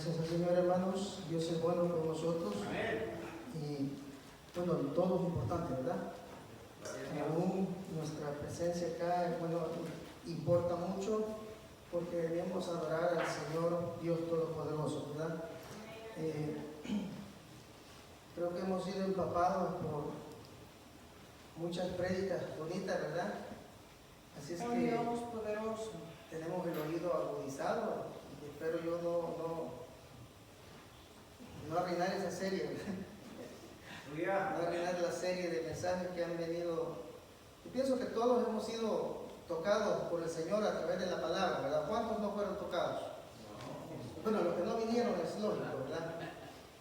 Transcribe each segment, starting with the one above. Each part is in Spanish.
Gracias al Señor, hermanos. Dios es bueno con nosotros. Amén. Y bueno, todo es importante, ¿verdad? Aún nuestra presencia acá, bueno, importa mucho porque debemos adorar al Señor Dios Todopoderoso, ¿verdad? Creo que hemos sido empapados por muchas prédicas bonitas, ¿verdad? Así es que Dios poderoso. tenemos el oído agudizado y espero yo no arruinar esa serie, ¿verdad? No arruinar la serie de mensajes que han venido. Yo pienso que todos hemos sido tocados por el Señor a través de la palabra, ¿verdad? ¿Cuántos no fueron tocados? Bueno, los que no vinieron es lógico, ¿verdad?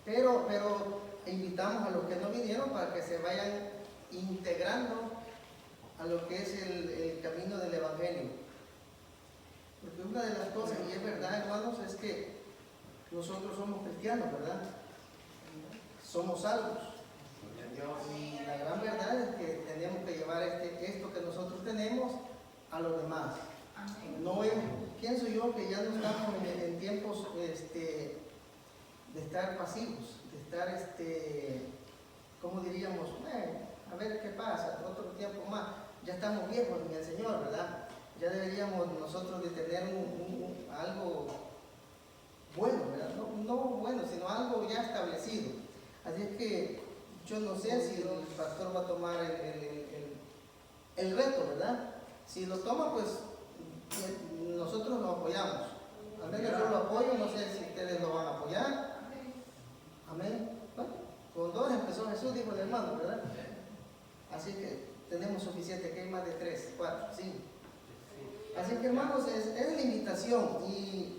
Pero invitamos a los que no vinieron para que se vayan integrando a lo que es el camino del Evangelio. Porque una de las cosas, y es verdad, hermanos, es que nosotros somos cristianos, ¿verdad? Somos salvos. Y la gran verdad es que tenemos que llevar esto que nosotros tenemos a los demás. No es, pienso yo que ya no estamos en tiempos de estar pasivos, de estar, ¿cómo diríamos? A ver qué pasa, otro tiempo más. Ya estamos viejos en el Señor, ¿verdad? Ya deberíamos nosotros de tener algo bueno, ¿verdad? No bueno, sino algo ya establecido. Así es que yo no sé si el pastor va a tomar el reto, ¿verdad? Si lo toma, pues nosotros lo apoyamos. Al menos yo lo apoyo, no sé si ustedes lo van a apoyar. Amén. Bueno, con dos empezó Jesús, dijo el hermano, ¿verdad? Así que tenemos suficiente, que hay más de 3, 4, 5. Así que, hermanos, es la invitación y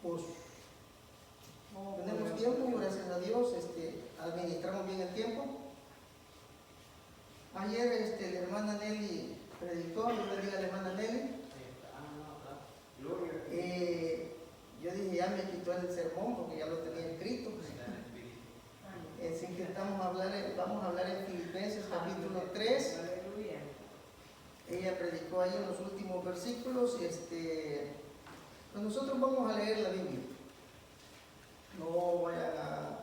pues tenemos tiempo, gracias a Dios, administramos bien el tiempo. Ayer la hermana Nelly predicó, yo le dije a la hermana Nelly, yo dije, ya me quitó el sermón porque ya lo tenía escrito. Así que vamos a hablar en Filipenses capítulo 3. Ella predicó ahí en los últimos versículos y pues nosotros vamos a leer la Biblia. No vayan a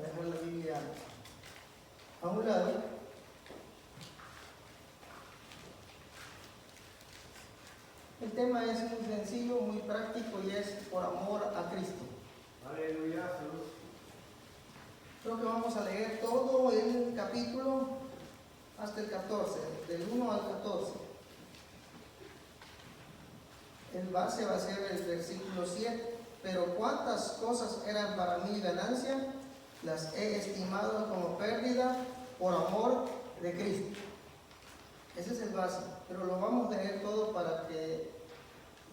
dejar la Biblia a un lado. El tema es muy sencillo, muy práctico y es por amor a Cristo. Aleluya. Creo que vamos a leer todo el capítulo hasta el 14, del 1 al 14. El base va a ser el versículo 7. Pero cuántas cosas eran para mí ganancia, las he estimado como pérdida por amor de Cristo. Ese es el base, pero lo vamos a leer todo para que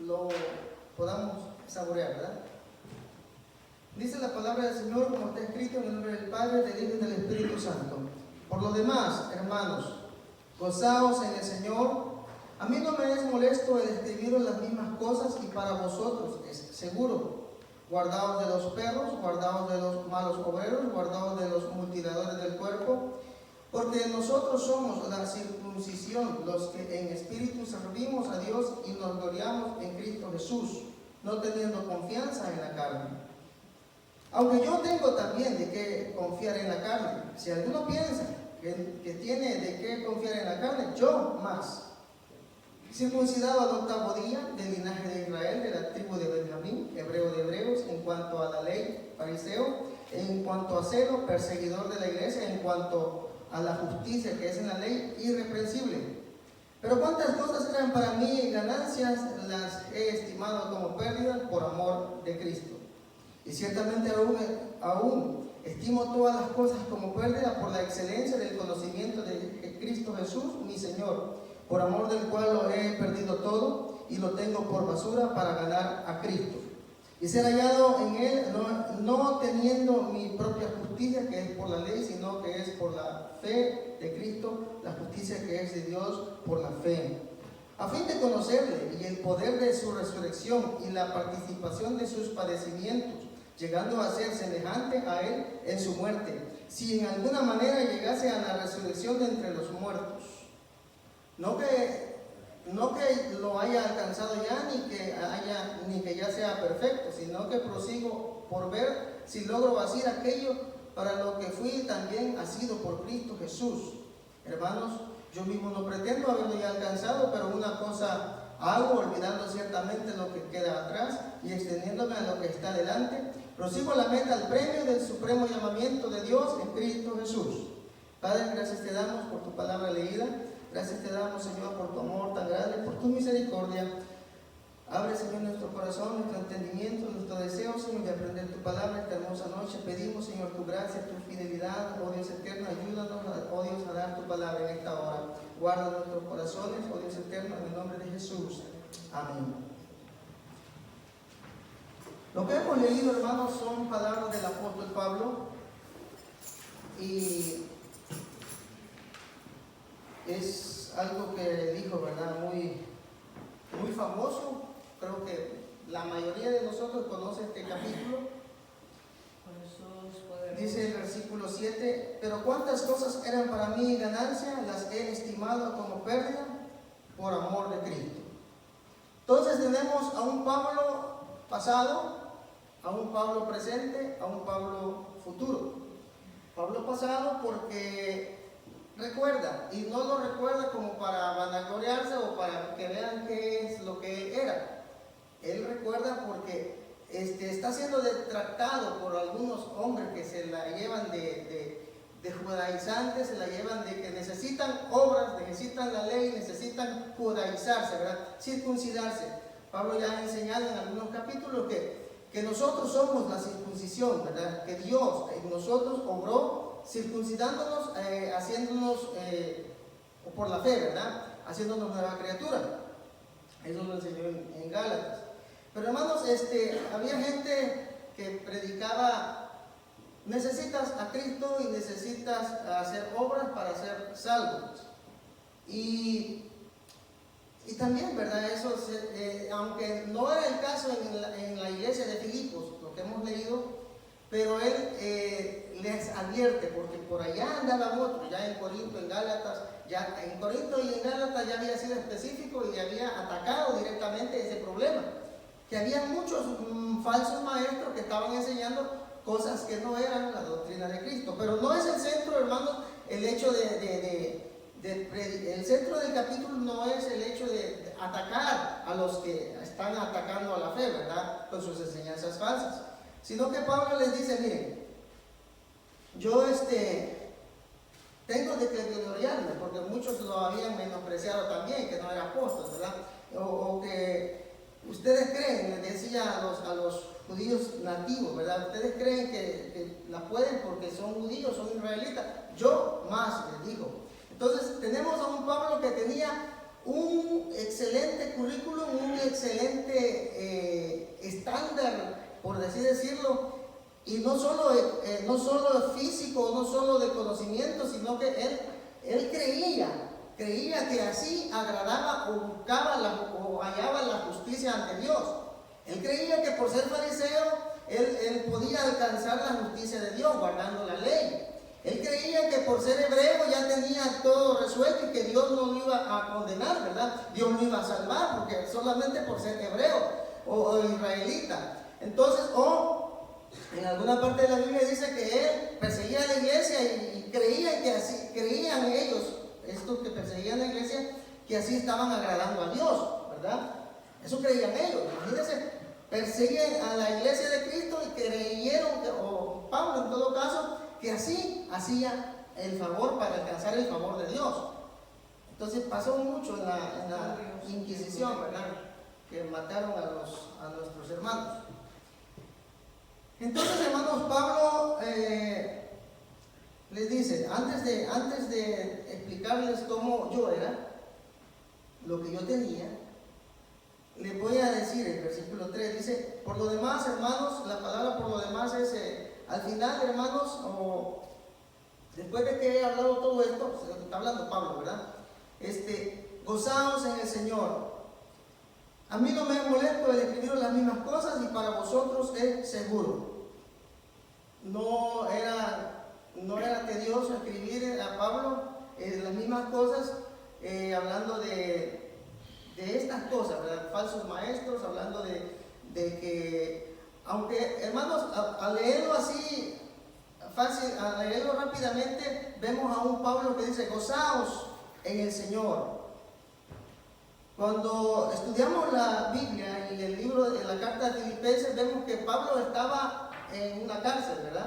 lo podamos saborear, ¿verdad? Dice la palabra del Señor como está escrito en el nombre del Padre, del Hijo y del Espíritu Santo. Por lo demás, hermanos, gozaos en el Señor. A mí no me es molesto el escribiros las mismas cosas y para vosotros es seguro. Guardaos de los perros, guardaos de los malos obreros, guardaos de los mutiladores del cuerpo, porque nosotros somos la circuncisión, los que en espíritu servimos a Dios y nos gloriamos en Cristo Jesús, no teniendo confianza en la carne. Aunque yo tengo también de qué confiar en la carne. Si alguno piensa que tiene de qué confiar en la carne, yo más. Circuncidado al 8º día, del linaje de Israel, de la tribu de Benjamín, hebreo de hebreos, en cuanto a la ley, fariseo, en cuanto a celo, perseguidor de la iglesia, en cuanto a la justicia que es en la ley, irreprensible. Pero cuántas cosas eran para mí ganancias, las he estimado como pérdida por amor de Cristo. Y ciertamente aún estimo todas las cosas como pérdida por la excelencia del conocimiento de Cristo Jesús, mi Señor, por amor del cual lo he perdido todo y lo tengo por basura para ganar a Cristo y ser hallado en Él, no teniendo mi propia justicia que es por la ley, sino que es por la fe de Cristo, la justicia que es de Dios por la fe, a fin de conocerle y el poder de su resurrección y la participación de sus padecimientos, llegando a ser semejante a Él en su muerte, si en alguna manera llegase a la resurrección de entre los muertos. No que no que lo haya alcanzado ya, ni que ya sea perfecto, sino que prosigo por ver si logro hacer aquello para lo que fui también asido por Cristo Jesús. Hermanos, yo mismo no pretendo haberlo ya alcanzado, pero una cosa hago, olvidando ciertamente lo que queda atrás y extendiéndome a lo que está delante, prosigo la meta al premio del supremo llamamiento de Dios en Cristo Jesús. Padre, gracias te damos por tu palabra leída. Gracias te damos, Señor, por tu amor tan grande, por tu misericordia. Abre, Señor, nuestro corazón, nuestro entendimiento, nuestro deseo, Señor, de aprender tu palabra esta hermosa noche. Pedimos, Señor, tu gracia, tu fidelidad, oh Dios eterno, ayúdanos, oh Dios, a dar tu palabra en esta hora. Guarda nuestros corazones, oh Dios eterno, en el nombre de Jesús. Amén. Lo que hemos leído, hermanos, son palabras del apóstol Pablo y es algo que dijo, ¿verdad? Muy famoso. Creo que la mayoría de nosotros conoce este capítulo. Dice el versículo 7, pero cuántas cosas eran para mí ganancia, las he estimado como pérdida por amor de Cristo. Entonces tenemos a un Pablo pasado, a un Pablo presente, a un Pablo futuro. Pablo pasado porque recuerda, y no lo recuerda como para vanagloriarse o para que vean qué es lo que él era. Él recuerda porque está siendo detractado por algunos hombres que se la llevan de judaizantes, se la llevan de que necesitan obras, necesitan la ley, necesitan judaizarse, ¿verdad? Circuncidarse. Pablo ya ha enseñado en algunos capítulos que nosotros somos la circuncisión, ¿verdad? Que Dios en nosotros obró circuncidándonos, haciéndonos, por la fe, ¿verdad? Haciéndonos nueva criatura. Eso lo enseñó en Gálatas. Pero hermanos, había gente que predicaba, necesitas a Cristo y necesitas hacer obras para ser salvos. Y también, ¿verdad? Eso, aunque no era el caso en la iglesia de Filipos, lo que hemos leído, pero él les advierte, porque por allá andaban otros, ya en Corinto, en Gálatas, ya en Corinto y en Gálatas ya había sido específico y había atacado directamente ese problema. Que había muchos falsos maestros que estaban enseñando cosas que no eran la doctrina de Cristo. Pero no es el centro, hermanos, el hecho el centro del capítulo no es el hecho de atacar a los que están atacando a la fe, ¿verdad? Con sus enseñanzas falsas. Sino que Pablo les dice, miren, yo tengo de que gloriarme, porque muchos lo habían menospreciado también, que no era apóstol, ¿verdad? O que ustedes creen, les decía a los judíos nativos, ¿verdad? Ustedes creen que la pueden porque son judíos, son israelitas. Yo más, les digo. Entonces tenemos a un Pablo que tenía un excelente currículum, un excelente estándar, por así decirlo, y no solo físico, no solo de conocimiento, sino que él creía que así agradaba o buscaba o hallaba la justicia ante Dios. Él creía que por ser fariseo, él podía alcanzar la justicia de Dios guardando la ley. Él creía que por ser hebreo ya tenía todo resuelto y que Dios no lo iba a condenar, ¿verdad? Dios lo iba a salvar porque solamente por ser hebreo o israelita. Entonces, en alguna parte de la Biblia dice que él perseguía a la iglesia y creía que así, creían ellos, estos que perseguían la iglesia, que así estaban agradando a Dios, ¿verdad? Eso creían ellos. Imagínense, persiguen a la iglesia de Cristo y creyeron, o Pablo en todo caso, que así hacía el favor para alcanzar el favor de Dios. Entonces pasó mucho en la Inquisición, ¿verdad? Que mataron a nuestros hermanos. Entonces, hermanos, Pablo les dice, antes de explicarles cómo yo era, lo que yo tenía, les voy a decir, el versículo 3 dice, por lo demás, hermanos, la palabra por lo demás es, al final, hermanos, o después de que he hablado todo esto, está hablando Pablo, ¿verdad? Gozaos en el Señor. A mí no me molesto el escribir las mismas cosas y para vosotros es seguro. No era tedioso escribir a Pablo las mismas cosas, hablando de de estas cosas, ¿verdad? Falsos maestros, hablando de que, aunque hermanos, al leerlo así, fácil, al leerlo rápidamente, vemos a un Pablo que dice, gozaos en el Señor. Cuando estudiamos la Biblia y el libro de la carta de Filipenses, vemos que Pablo estaba en una cárcel, ¿verdad?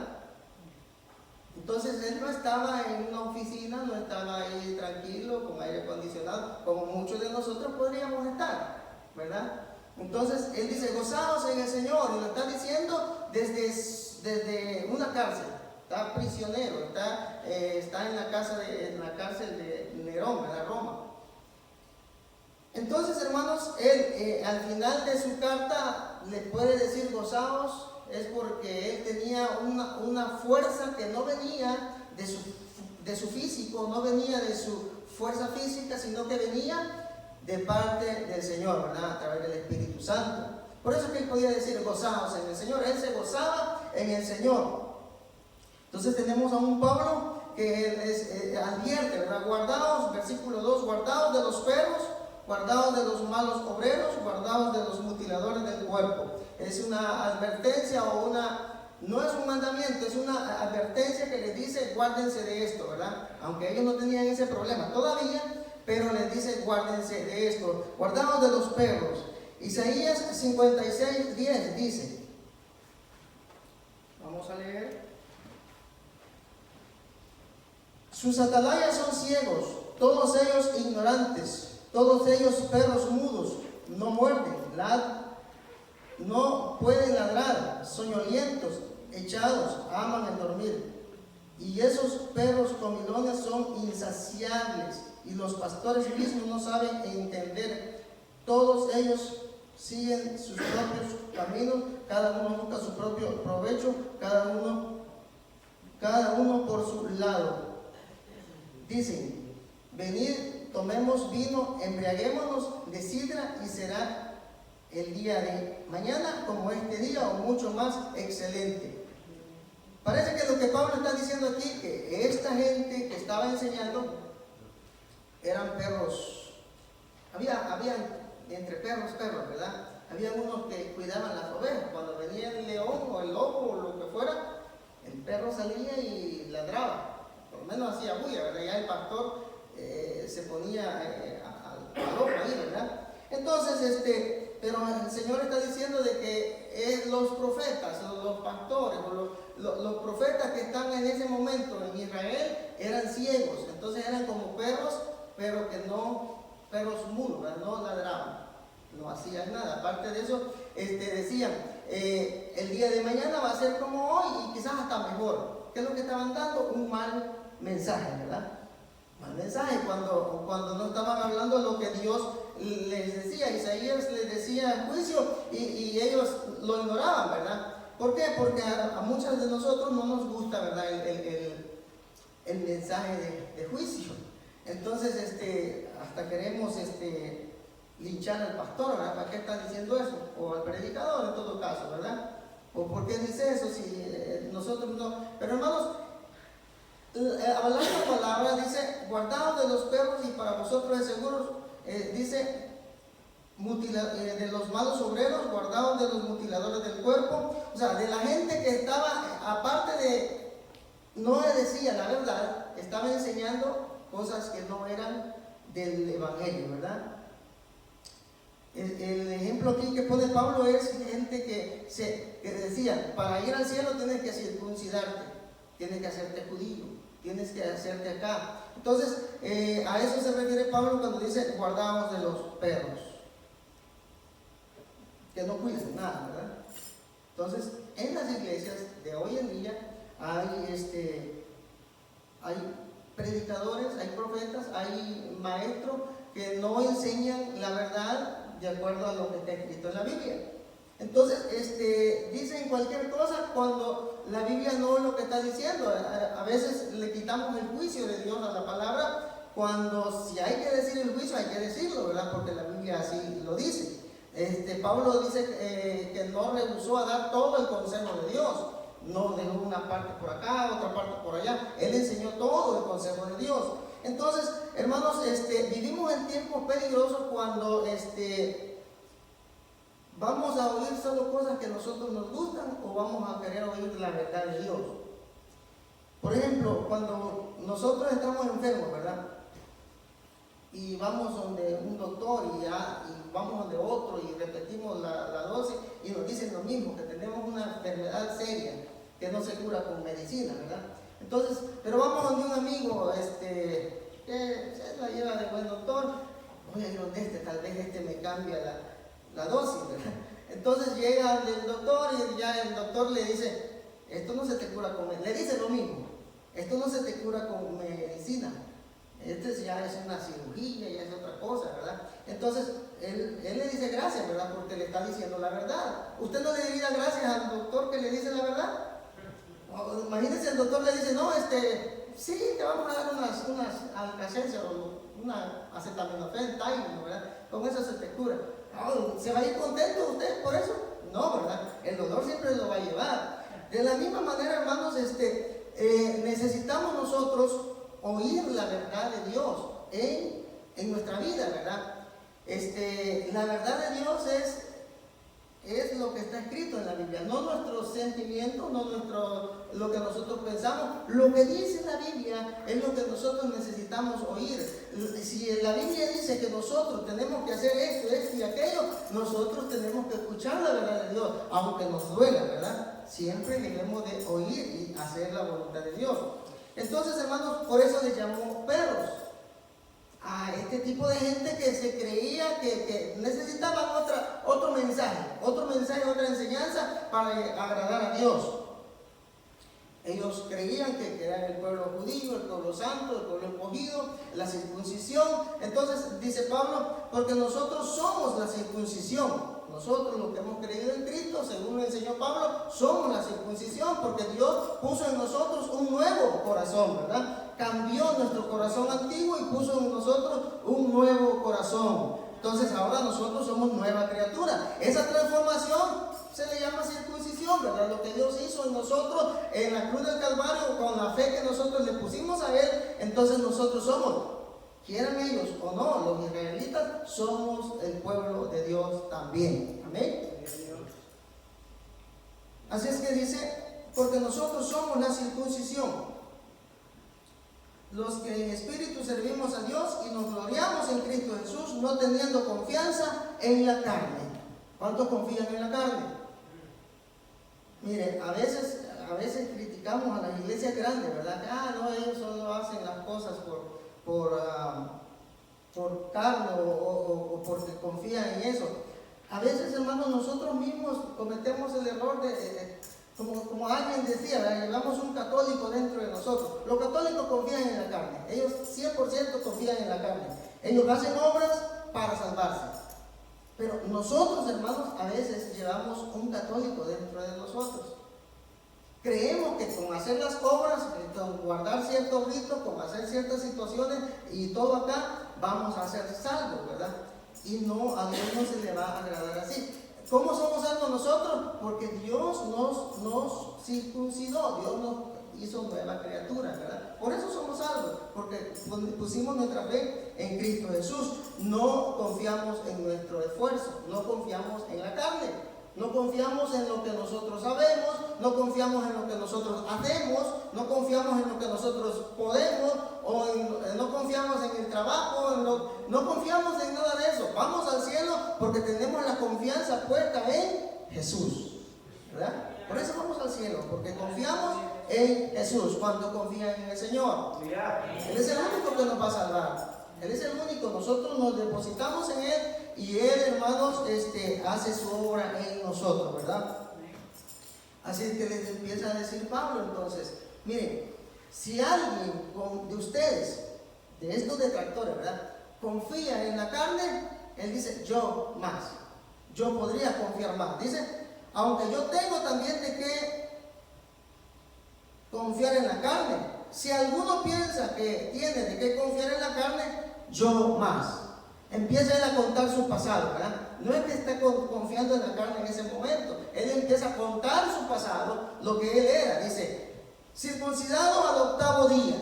Entonces él no estaba en una oficina, no estaba ahí tranquilo, con aire acondicionado, como muchos de nosotros podríamos estar, ¿verdad? Entonces él dice, gozaos en el Señor, y lo está diciendo desde una cárcel. Está prisionero, está en la cárcel de Nerón, ¿verdad? Roma. Entonces, hermanos, él al final de su carta le puede decir gozaos, es porque él tenía una fuerza que no venía de su físico, no venía de su fuerza física, sino que venía de parte del Señor, ¿verdad? A través del Espíritu Santo. Por eso es que él podía decir gozaos en el Señor, él se gozaba en el Señor. Entonces tenemos a un Pablo que advierte, ¿verdad? Guardaos, versículo 2, guardaos de los perros, guardaos de los malos obreros, guardaos de los mutiladores del cuerpo. Es una advertencia no es un mandamiento, es una advertencia que les dice guárdense de esto, ¿verdad? Aunque ellos no tenían ese problema todavía, pero les dice guárdense de esto, guardaos de los perros. Isaías 56:10 dice, vamos a leer. Sus atalayas son ciegos, todos ellos ignorantes, todos ellos perros mudos, no muerden, no pueden ladrar, soñolientos, echados, aman el dormir. Y esos perros comilones son insaciables, y los pastores mismos no saben entender. Todos ellos siguen sus propios caminos, cada uno busca su propio provecho, cada uno por su lado. Dicen, venid, tomemos vino, embriaguémonos de sidra, y será el día de mañana como este día, o mucho más excelente. Parece que lo que Pablo está diciendo aquí, que esta gente que estaba enseñando eran perros. Había entre perros, ¿verdad? Había unos que cuidaban las ovejas. Cuando venía el león o el lobo o lo que fuera, el perro salía y ladraba. Por lo menos hacía bulla, ¿verdad? Ya el pastor se ponía al ojo ahí, ¿verdad? Entonces, pero el Señor está diciendo de que los profetas, los pastores, los profetas que están en ese momento en Israel eran ciegos. Entonces eran como perros, pero que no, perros mudos, ¿verdad? No ladraban, no hacían nada. Aparte de eso, decían, el día de mañana va a ser como hoy y quizás hasta mejor. ¿Qué es lo que estaban dando? Un mal mensaje, ¿verdad? Mal mensaje cuando no estaban hablando lo que Dios les decía. Isaías les decía juicio y ellos lo ignoraban, ¿verdad? ¿Por qué? Porque a muchos de nosotros no nos gusta, ¿verdad? El mensaje de juicio. Entonces, hasta queremos linchar al pastor, ¿verdad? ¿Para qué está diciendo eso? O al predicador en todo caso, ¿verdad? ¿O por qué dice eso si nosotros no? Pero hermanos, hablando la palabra dice, guardaos de los perros y para vosotros es seguro, dice, de los malos obreros, guardaos de los mutiladores del cuerpo. O sea, de la gente que estaba, aparte de, no decía la verdad, estaba enseñando cosas que no eran del evangelio, ¿verdad? El ejemplo aquí que pone Pablo es gente que decía, para ir al cielo tienes que circuncidarte, tienes que hacerte judío, tienes que hacerte acá. Entonces, a eso se refiere Pablo cuando dice, guardaos de los perros, que no cuiden nada, ¿verdad? Entonces, en las iglesias de hoy en día hay predicadores, hay profetas, hay maestros que no enseñan la verdad de acuerdo a lo que está escrito en la Biblia. Entonces, dicen cualquier cosa cuando la Biblia no es lo que está diciendo. A veces le quitamos el juicio de Dios a la palabra, cuando si hay que decir el juicio hay que decirlo, ¿verdad? Porque la Biblia así lo dice. Pablo dice que no rehusó a dar todo el consejo de Dios. No dejó una parte por acá, otra parte por allá. Él enseñó todo el consejo de Dios. Entonces, hermanos, vivimos en tiempos peligrosos cuando vamos a oír solo cosas que a nosotros nos gustan o vamos a querer oír la verdad de Dios. Por ejemplo, cuando nosotros estamos enfermos, ¿verdad? Y vamos donde un doctor y vamos donde otro y repetimos la dosis y nos dicen lo mismo, que tenemos una enfermedad seria que no se cura con medicina, ¿verdad? Entonces, pero vamos donde un amigo que se la lleva de buen doctor, voy a ir donde tal vez me cambia la dosis, ¿verdad? Entonces llega del doctor y ya el doctor le dice, esto no se te cura con medicina, le dice lo mismo, esto no se te cura con medicina. Ya es una cirugía, ya es otra cosa, ¿verdad? Entonces, él le dice gracias, ¿verdad? Porque le está diciendo la verdad. ¿Usted no le diría gracias al doctor que le dice la verdad? O, imagínense, el doctor le dice, no, sí, te vamos a dar unas Alka-Seltzer o una acetaminofén, Tylenol, ¿verdad? Con eso se te cura. ¿Se va a ir contento usted por eso? No, ¿verdad? El dolor siempre lo va a llevar. De la misma manera, hermanos, necesitamos nosotros oír la verdad de Dios en nuestra vida, ¿verdad? La verdad de Dios es lo que está escrito en la Biblia, no nuestros sentimientos, no lo que nosotros pensamos. Lo que dice la Biblia es lo que nosotros necesitamos oír. Si la Biblia dice que nosotros tenemos que hacer esto y aquello, nosotros tenemos que escuchar la verdad de Dios, aunque nos duela, ¿verdad? Siempre debemos de oír y hacer la voluntad de Dios. Entonces, hermanos, por eso les llamó perros a este tipo de gente que se creía que necesitaban otro mensaje, otra enseñanza para agradar a Dios. Ellos creían que era el pueblo judío, el pueblo santo, el pueblo escogido, la circuncisión. Entonces dice Pablo, porque nosotros somos la circuncisión. Nosotros, los que hemos creído en Cristo, según lo enseñó Pablo, somos la circuncisión, porque Dios puso en nosotros un nuevo corazón, ¿verdad? Cambió nuestro corazón antiguo y puso en nosotros un nuevo corazón. Entonces ahora nosotros somos nueva criatura. Esa transformación se le llama circuncisión, ¿verdad? Lo que Dios hizo en nosotros en la cruz del Calvario, con la fe que nosotros le pusimos a Él, entonces nosotros somos, quieran ellos o no, los israelitas, somos el pueblo de Dios también. Amén. Así es que dice, porque nosotros somos la circuncisión, los que en espíritu servimos a Dios y nos gloriamos en Cristo Jesús, no teniendo confianza en la carne. ¿Cuántos confían en la carne? Mire, a veces criticamos a las iglesias grandes, ¿verdad? No, ellos solo hacen las cosas por carne o porque confían en eso. A veces, hermanos, nosotros mismos cometemos el error como alguien decía, ¿verdad? Llevamos un católico dentro de nosotros. Los católicos confían en la carne, ellos 100% confían en la carne. Ellos hacen obras para salvarse. Pero nosotros, hermanos, a veces llevamos un católico dentro de nosotros. Creemos que con hacer las obras, con guardar ciertos ritos, con hacer ciertas situaciones y todo acá, vamos a ser salvos, ¿verdad? Y no, a Dios no se le va a agradar así. ¿Cómo somos salvos nosotros? Porque Dios nos circuncidó, Dios nos hizo nueva criatura, ¿verdad? Por eso somos salvos, porque pusimos nuestra fe en Cristo Jesús. No confiamos en nuestro esfuerzo, no confiamos en la carne, no confiamos en lo que nosotros sabemos, no confiamos en lo que nosotros hacemos, no confiamos en lo que nosotros podemos, no confiamos en el trabajo, no confiamos en nada de eso. Vamos al cielo porque tenemos la confianza puesta en Jesús, ¿verdad? Por eso vamos al cielo, porque confiamos en Jesús. ¿Cuánto confían en el Señor? Él es el único que nos va a salvar. Él es el único. Nosotros nos depositamos en Él y Él, hermanos, hace su obra en nosotros, ¿verdad? Así es que les empieza a decir Pablo, entonces, miren, si alguien de ustedes, de estos detractores, ¿verdad?, confía en la carne, él dice, yo más, yo podría confiar más. Dice, aunque yo tengo también de qué confiar en la carne. Si alguno piensa que tiene de qué confiar en la carne, yo más. Empieza él a contar su pasado, ¿verdad? No es que esté confiando en la carne en ese momento. Él empieza a contar su pasado, lo que él era. Dice, circuncidado al 8º día.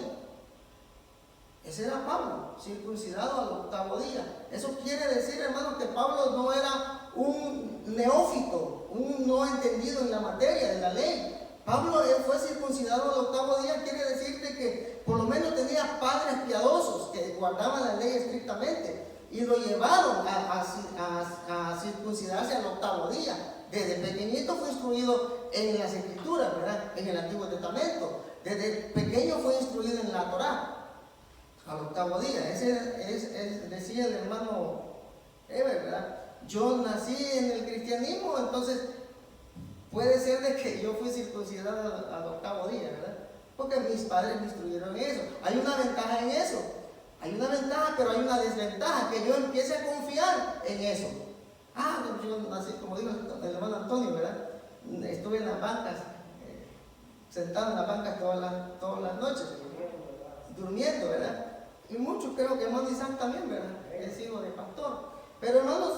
Ese era Pablo, circuncidado al 8º día. Eso quiere decir, hermanos, que Pablo no era un neófito, un no entendido en la materia de la ley. Pablo fue circuncidado al 8º día, quiere decirte que por lo menos tenía padres piadosos que guardaban la ley estrictamente y lo llevaron a circuncidarse al 8º día. Desde pequeñito fue instruido en las Escrituras, ¿verdad? En el Antiguo Testamento. Desde pequeño fue instruido en la Torá al 8º día. Decía el hermano Eber, ¿verdad? Yo nací en el cristianismo, entonces puede ser de que yo fui circuncidado al 8º día, ¿verdad? Porque mis padres me instruyeron en eso. Hay una ventaja en eso. Hay una ventaja, pero hay una desventaja, que yo empiece a confiar en eso. Yo nací, como dijo el hermano Antonio, ¿verdad? Estuve en las bancas, sentado en las bancas todas las noches, durmiendo, ¿verdad? Y muchos creo que hermano Isaac también, ¿verdad? Es hijo de pastor. Pero hermanos,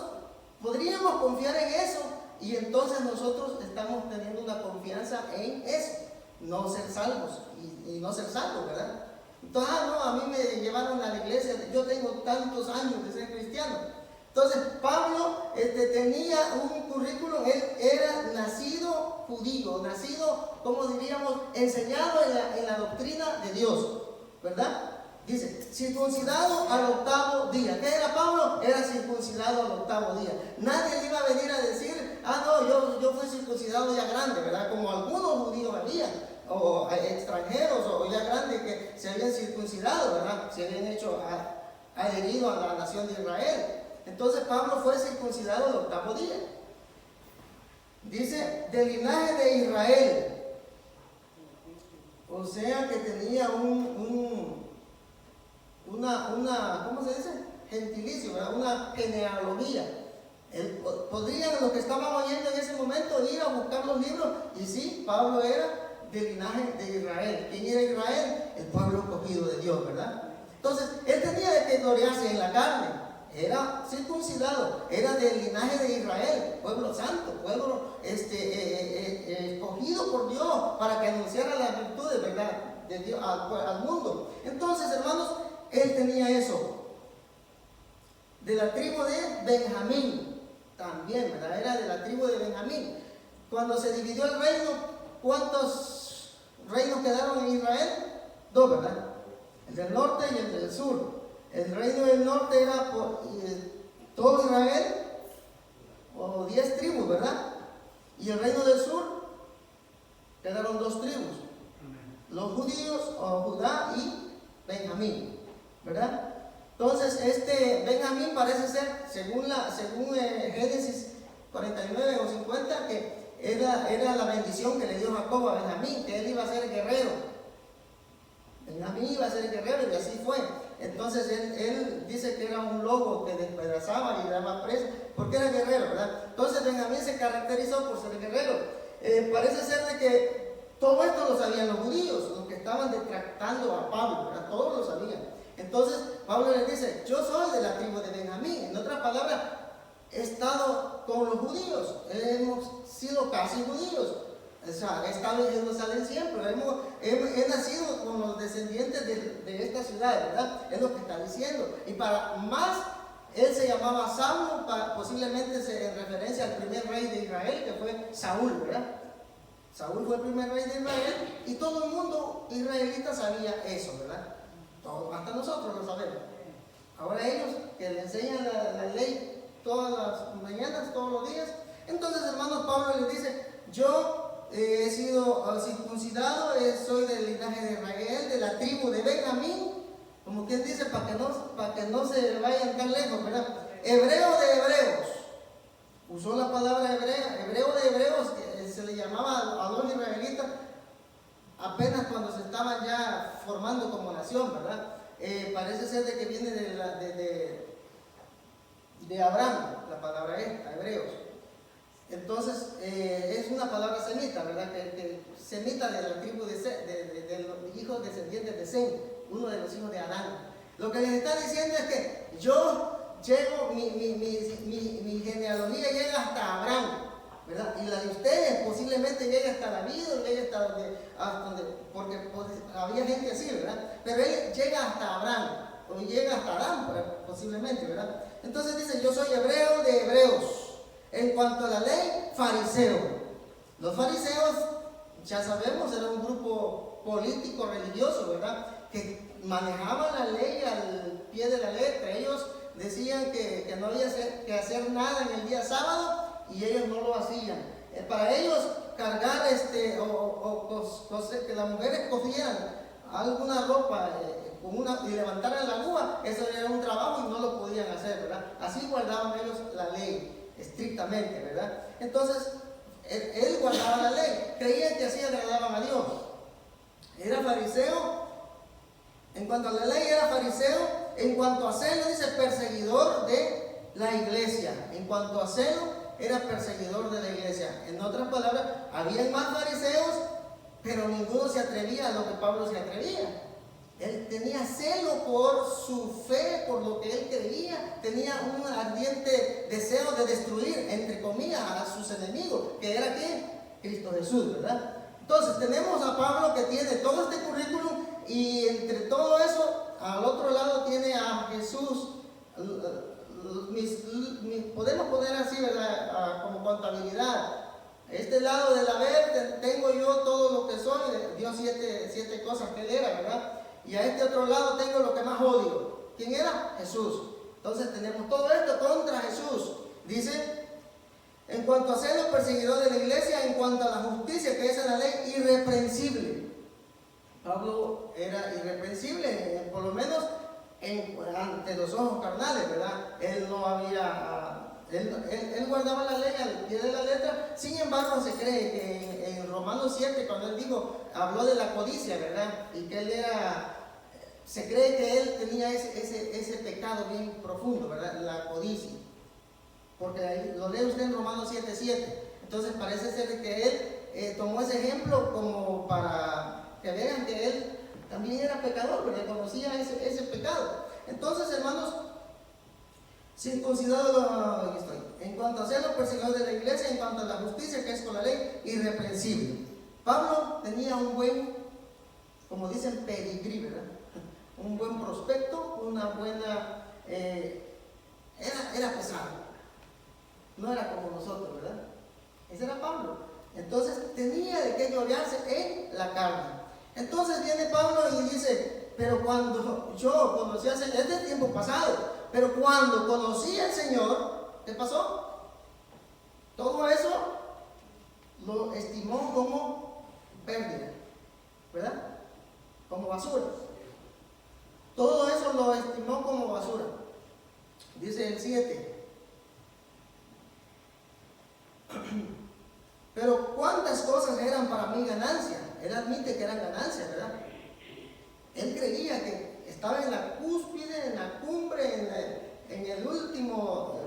podríamos confiar en eso y entonces nosotros estamos teniendo una confianza en eso, no ser salvos y no ser salvos, ¿verdad? Entonces, a mí me llevaron a la iglesia, yo tengo tantos años de ser cristiano. Entonces, Pablo tenía un currículum, él era nacido judío, nacido, como diríamos, enseñado en la doctrina de Dios, ¿verdad? Dice, circuncidado al 8º día. ¿Qué era Pablo? Era circuncidado al 8º día. Nadie le iba a venir a decir, yo fui circuncidado ya grande, ¿verdad? Como algunos judíos había, o extranjeros, o ya grandes que se habían circuncidado, ¿verdad? Se habían hecho adherido a la nación de Israel. Entonces Pablo fue circuncidado al 8º día. Dice, del linaje de Israel. O sea que tenía una ¿cómo se dice? Gentilicio, ¿verdad? Una genealogía. Podrían los que estaban oyendo en ese momento ir a buscar los libros, y sí, Pablo era del linaje de Israel. ¿Quién era Israel? El pueblo escogido de Dios, ¿verdad? Entonces, él tenía de que gloriarse en la carne. Era circuncidado, era del linaje de Israel, pueblo santo, pueblo escogido por Dios para que anunciara las virtudes, ¿verdad?, de Dios al mundo. Entonces, hermanos, él tenía eso. De la tribu de Benjamín también, ¿verdad? Era de la tribu de Benjamín. Cuando se dividió el reino, ¿cuántos reinos quedaron en Israel? 2, ¿verdad? El del norte y el del sur. El reino del norte era por todo Israel, o 10 tribus, ¿verdad? Y el reino del sur quedaron 2 tribus, los judíos, o Judá y Benjamín, ¿verdad? Entonces, Benjamín parece ser, según Génesis 49 o 50, que era la bendición que le dio Jacob a Benjamín, que él iba a ser guerrero. Benjamín iba a ser guerrero, y así fue. Entonces él dice que era un lobo que despedazaba y daba presa, porque era guerrero, ¿verdad? Entonces Benjamín se caracterizó por ser guerrero. Parece ser de que todo esto lo sabían los judíos, los que estaban detractando a Pablo, ¿verdad? Todos lo sabían. Entonces Pablo les dice, yo soy de la tribu de Benjamín. En otras palabras, he estado con los judíos, hemos sido casi judíos. O sea, he estado en Jerusalén siempre, he nacido con los descendientes de esta ciudad, ¿verdad? Es lo que está diciendo. Y para más, él se llamaba Saulo, posiblemente en referencia al primer rey de Israel, que fue Saúl, ¿verdad? Saúl fue el primer rey de Israel, y todo el mundo israelita sabía eso, ¿verdad? Hasta nosotros lo sabemos. Ahora ellos, que le enseñan la ley todas las mañanas, todos los días. Entonces, hermanos, Pablo les dice, yo he sido circuncidado, soy del linaje de Israel, de la tribu de Benjamín, como quien dice, para que no se vayan tan lejos, ¿verdad? Hebreo de hebreos, usó la palabra hebreo de hebreos, que se le llamaba a los israelitas apenas cuando se estaban ya formando como nación, ¿verdad? Parece ser de que viene de Abraham, la palabra hebreos. Entonces, es una palabra semita, ¿verdad? Que semita de la tribu de los hijos descendientes de Sem, uno de los hijos de Adán. Lo que les está diciendo es que yo llego, mi genealogía llega hasta Abraham, ¿verdad? Y la de ustedes posiblemente llegue hasta David, o llegue hasta donde porque había gente así, ¿verdad? Pero él llega hasta Abraham, o llega hasta Adán, posiblemente, ¿verdad? Entonces dice, yo soy hebreo de hebreos. En cuanto a la ley, fariseo. Los fariseos, ya sabemos, era un grupo político religioso, ¿verdad? Que manejaban la ley al pie de la letra. Ellos decían que no había que hacer nada en el día sábado y ellos no lo hacían. Para ellos cargar que las mujeres cogieran alguna ropa y levantaran la aguja, eso era un trabajo y no lo podían hacer, ¿verdad? Así guardaban ellos la ley estrictamente, ¿verdad? Entonces él guardaba la ley, creían que así agradaban a Dios. Era fariseo. En cuanto a la ley era fariseo. En cuanto a celo, dice perseguidor de la iglesia. En cuanto a celo, era perseguidor de la iglesia. En otras palabras, había más fariseos, pero ninguno se atrevía a lo que Pablo se atrevía. Él tenía celo por su fe, por lo que él creía. Tenía un ardiente deseo de destruir, entre comillas, a sus enemigos, que era ¿quién? Cristo Jesús, ¿verdad? Entonces tenemos a Pablo que tiene todo este currículum, y entre todo eso, al otro lado tiene a Jesús. Podemos poner así, ¿verdad? Como contabilidad. Este lado del haber tengo yo todo lo que soy, dio siete cosas que él era, ¿verdad? Y a este otro lado tengo lo que más odio. ¿Quién era? Jesús. Entonces tenemos todo esto contra Jesús. Dice, en cuanto a celo, perseguidor de la iglesia. En cuanto a la justicia, que es la ley, irreprensible. Pablo era irreprensible, por lo menos ante los ojos carnales, ¿verdad? Él no había... Él guardaba la ley al pie de la letra. Sin embargo, se cree que en Romanos 7, cuando él habló de la codicia, ¿verdad? Y que él se cree que él tenía ese pecado bien profundo, ¿verdad? La codicia. Porque ahí, lo lee usted en Romanos 7:7. Entonces parece ser que él tomó ese ejemplo como para que vean que él también era pecador, porque conocía ese pecado. Entonces, hermanos, circuncidado, aquí estoy. En cuanto a celo, perseguidor de la iglesia. En cuanto a la justicia, que es con la ley, irreprensible. Pablo tenía un buen, como dicen, pedigrí, ¿verdad? Un buen prospecto, una buena... era pesado. No era como nosotros, ¿verdad? Ese era Pablo. Entonces tenía de qué gloriarse en la carne. Entonces viene Pablo y dice, pero cuando yo conocí al Señor, es del tiempo pasado, pero cuando conocí al Señor, ¿qué pasó? Todo eso lo estimó como pérdida, ¿verdad? Como basura. Todo eso lo estimó como basura. Dice el 7. Pero cuántas cosas eran para mí ganancia. Él admite que eran ganancias, ¿verdad? Él creía que estaba en la cúspide, en la cumbre, en el último,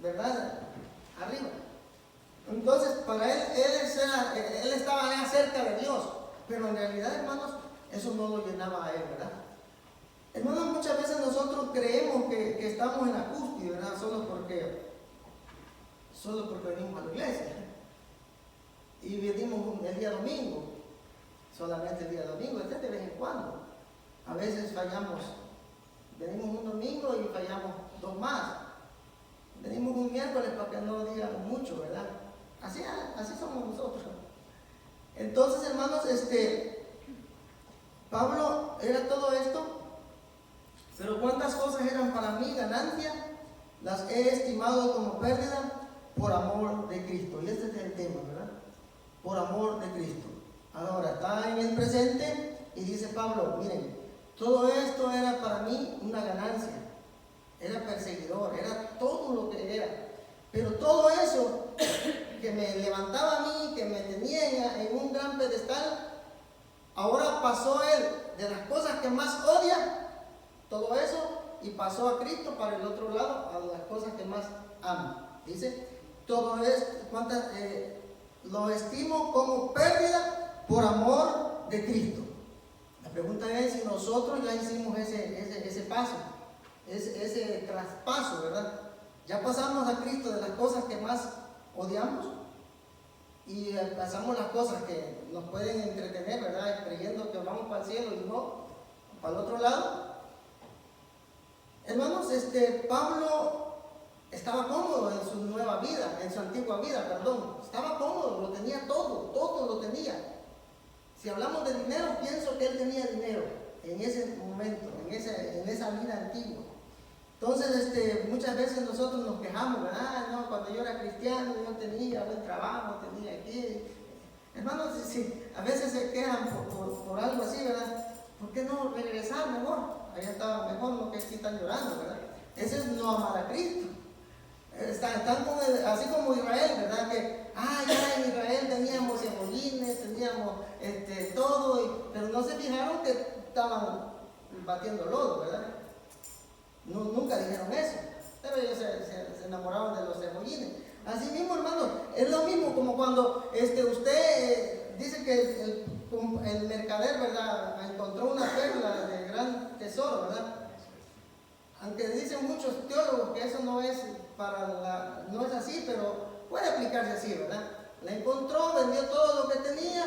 ¿verdad? Arriba. Entonces, para él estaba allá cerca de Dios. Pero en realidad, hermanos, eso no lo llenaba a él, ¿verdad? Hermanos, muchas veces nosotros creemos que estamos en la cúspide, ¿verdad? Solo porque venimos a la iglesia. Y venimos el día domingo. Solamente el día domingo, de vez en cuando. A veces fallamos. Venimos un domingo y fallamos 2 más. Venimos un miércoles para que no digamos mucho, ¿verdad? Así somos nosotros. Entonces, hermanos, Pablo era todo esto, pero cuántas cosas eran para mí ganancia, las he estimado como pérdida por amor de Cristo. Y este es el tema, ¿verdad? Por amor de Cristo. Ahora está en el presente y dice Pablo, miren, todo esto era para mí una ganancia. Era perseguidor, era todo lo que era. Pero todo eso que me levantaba a mí, que me tenía en un gran pedestal, ahora pasó él de las cosas que más odia, todo eso, y pasó a Cristo para el otro lado, a las cosas que más ama. Dice, todo esto, lo estimo como pérdida por amor de Cristo. La pregunta es si nosotros ya hicimos ese paso, ese traspaso, ¿verdad? Ya pasamos a Cristo de las cosas que más odiamos y pasamos las cosas que nos pueden entretener, ¿verdad? Creyendo que vamos para el cielo y no, para el otro lado. Hermanos, Pablo estaba cómodo en su nueva vida, en su antigua vida, perdón. Estaba cómodo, lo tenía todo, todo lo tenía. Si hablamos de dinero, pienso que él tenía dinero en ese momento, en esa vida antigua. Entonces, muchas veces nosotros nos quejamos, ¿verdad? No, cuando yo era cristiano, yo tenía buen trabajo, tenía aquí. Hermanos, sí, a veces se quejan por algo así, ¿verdad? ¿Por qué no regresar mejor? Allá estaba mejor, no que aquí están llorando, ¿verdad? Eso es no amar a Cristo. Están así como Israel, ¿verdad? Que, ya en Israel teníamos cebollines, teníamos todo, pero no se fijaron que estaban batiendo lodo, ¿verdad? Nunca dijeron eso, pero ellos se enamoraron de los cebollines. Así mismo, hermano, es lo mismo como cuando usted dice que el mercader, ¿verdad?, encontró una perla de gran tesoro, ¿verdad? Aunque dicen muchos teólogos que eso no es así, pero puede aplicarse así, ¿verdad? La encontró, vendió todo lo que tenía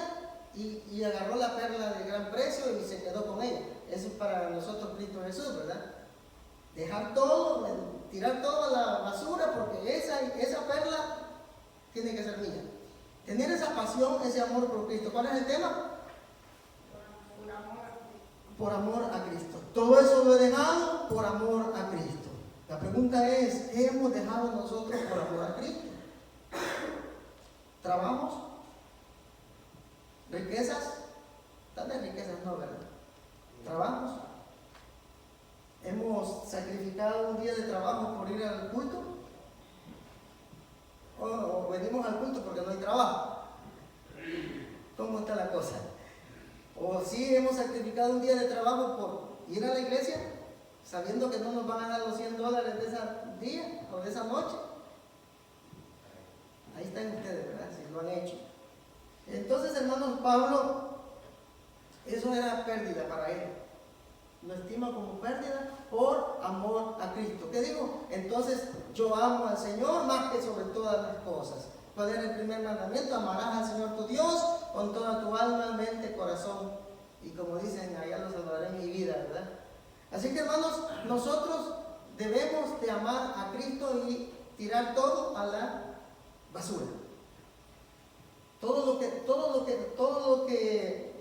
y agarró la perla de gran precio y se quedó con ella. Eso es para nosotros Cristo Jesús, ¿verdad? Dejar todo, tirar toda la basura, porque esa perla tiene que ser mía. Tener esa pasión, ese amor por Cristo. ¿Cuál es el tema? Por amor a Cristo. Todo eso lo he dejado por amor a Cristo. La pregunta es, ¿qué hemos dejado nosotros por amor a Cristo? ¿Trabajos? ¿Riquezas? Tal vez riquezas no, ¿verdad? ¿Trabajos? ¿Hemos sacrificado un día de trabajo por ir al culto? ¿O venimos al culto porque no hay trabajo? ¿Cómo está la cosa? ¿O sí hemos sacrificado un día de trabajo por ir a la iglesia, sabiendo que no nos van a dar los $100 de ese día o de esa noche? Ahí están ustedes, ¿verdad? Si lo han hecho. Entonces, hermanos, Pablo, eso era pérdida para él. Lo estima como pérdida por amor a Cristo. ¿Qué digo? Entonces, yo amo al Señor más que sobre todas las cosas. ¿Cuál era el primer mandamiento? Amarás al Señor tu Dios con toda tu alma, mente, corazón. Y como dicen, allá los salvaré en mi vida, ¿verdad? Así que, hermanos, nosotros debemos de amar a Cristo y tirar todo a la basura. Todo lo que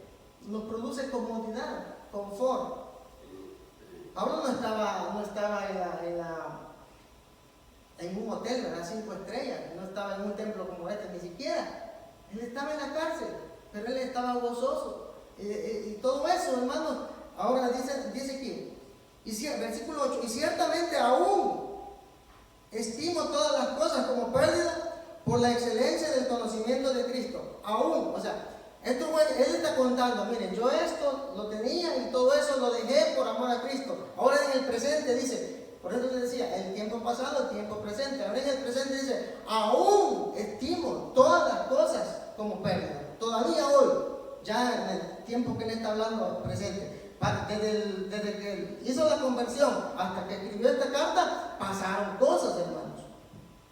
nos produce comodidad, confort. Pablo no estaba en un hotel, ¿verdad? 5 estrellas, no estaba en un templo como este, ni siquiera. Él estaba en la cárcel, pero él estaba gozoso. Y todo eso, hermanos, ahora dice aquí, versículo 8, y ciertamente aún estimo todas las cosas como pérdida por la excelencia del conocimiento de Cristo. Aún, o sea, él está contando, miren, yo esto lo tenía y todo eso lo dejé por amor a Cristo. Ahora en el presente dice, por eso les decía, el tiempo pasado, el tiempo presente. Ahora en el presente dice, aún estimo todas las cosas como pérdida. Todavía hoy, ya en el tiempo que él está hablando presente, desde que él hizo la conversión hasta que escribió esta carta, pasaron cosas, hermanos.